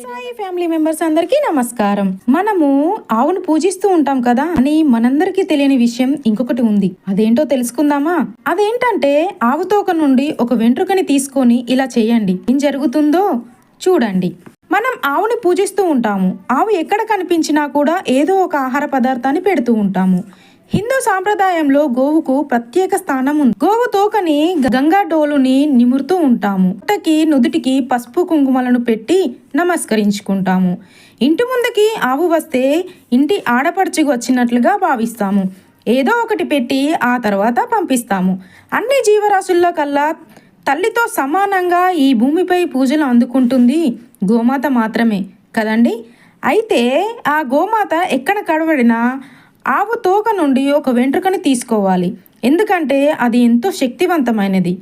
Sai family members అందరికీ నమస్కారం. మనము ఆవును పూజిస్తూ ఉంటాం కదా అని మనందరికీ తెలియని విషయం ఇంకొకటి ఉంది. అదేంటో తెలుసుకుందామా? అదేంటంటే ఆవు తోక నుండి ఒక వెంట్రుకని తీసుకొని ఇలా చేయండి. ఏం జరుగుతుందో చూడండి. మనం ఆవుని పూజిస్తూ ఉంటాము. ఆవు ఎక్కడ కనిపించినా కూడా ఏదో ఒక ఆహార పదార్థాన్ని పెడుతూ ఉంటాము. హిందూ సాంప్రదాయంలో గోవుకు ప్రత్యేక స్థానం ఉంది. గోవు తోకని గంగా డోలుని నిమురుతూ ఉంటాము. నుదుటికి పసుపు కుంకుమలను పెట్టి నమస్కరించుకుంటాము. ఇంటి ముందుకి ఆవు వస్తే ఇంటి ఆడపడుచుకు వచ్చినట్లుగా భావిస్తాము. ఏదో ఒకటి పెట్టి ఆ తర్వాత పంపిస్తాము. అన్ని జీవరాశుల్లో కల్లా తల్లితో సమానంగా ఈ భూమిపై పూజలు అందుకుంటుంది గోమాత మాత్రమే కదండి. అయితే ఆ గోమాత ఎక్కడ కడబడినా ఆవు తోక నుండి ఒక వెంట్రుకని తీసుకోవాలి. ఎందుకంటే అది ఎంతో శక్తివంతమైనది.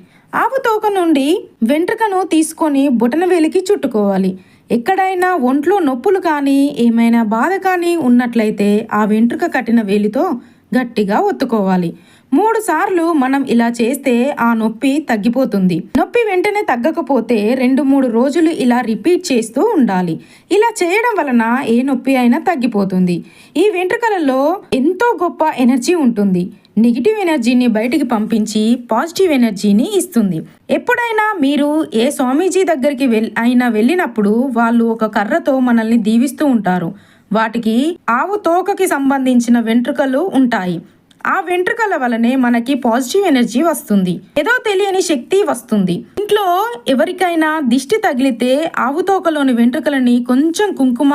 ఆవు తోక నుండి వెంట్రుకను తీసుకొని బొటనవేలికి చుట్టుకోవాలి. ఎక్కడైనా ఒంట్లో నొప్పులు కానీ ఏమైనా బాధ కానీ ఉన్నట్లయితే ఆ వెంట్రుక కట్టిన వేలితో గట్టిగా ఒత్తుకోవాలి. 3 సార్లు మనం ఇలా చేస్తే ఆ నొప్పి తగ్గిపోతుంది. నొప్పి వెంటనే తగ్గకపోతే 2-3 రోజులు ఇలా రిపీట్ చేస్తూ ఉండాలి. ఇలా చేయడం వలన ఏ నొప్పి అయినా తగ్గిపోతుంది. ఈ వెంట్రుకలలో ఎంతో గొప్ప ఎనర్జీ ఉంటుంది. నెగిటివ్ ఎనర్జీని బయటికి పంపించి పాజిటివ్ ఎనర్జీని ఇస్తుంది. ఎప్పుడైనా మీరు ఏ స్వామీజీ దగ్గరికి వెళ్ళినప్పుడు వాళ్ళు ఒక కర్రతో మనల్ని దీవిస్తూ ఉంటారు. వాటికి ఆవు తోకకి సంబంధించిన వెంట్రుకలు ఉంటాయి. ఆ వెంట్రుకల వలనే మనకి పాజిటివ్ ఎనర్జీ వస్తుంది. ఏదో తెలియని శక్తి వస్తుంది. ఇంట్లో ఎవరికైనా దిష్టి తగిలితే ఆవు తోకలోని వెంట్రుకలని కొంచెం కుంకుమ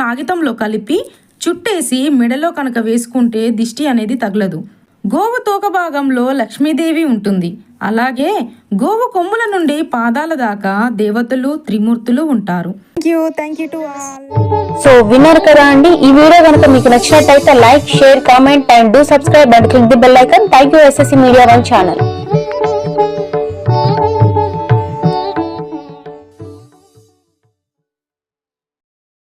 కాగితంలో కలిపి చుట్టేసి మెడలో కనుక వేసుకుంటే దిష్టి అనేది తగలదు. గోవు తోక భాగంలో లక్ష్మీదేవి ఉంటుంది. అలాగే గోవు కొమ్ముల నుండి పాదాల దాకా దేవతలు త్రిమూర్తులు ఉంటారు. Thank you to all. So విన్నారు కదా అండి. ఈ వీడియో కనుక మీకు నచ్చినట్టయితే like, share, comment and do subscribe and click the bell icon. Thank you SSC Media One channel.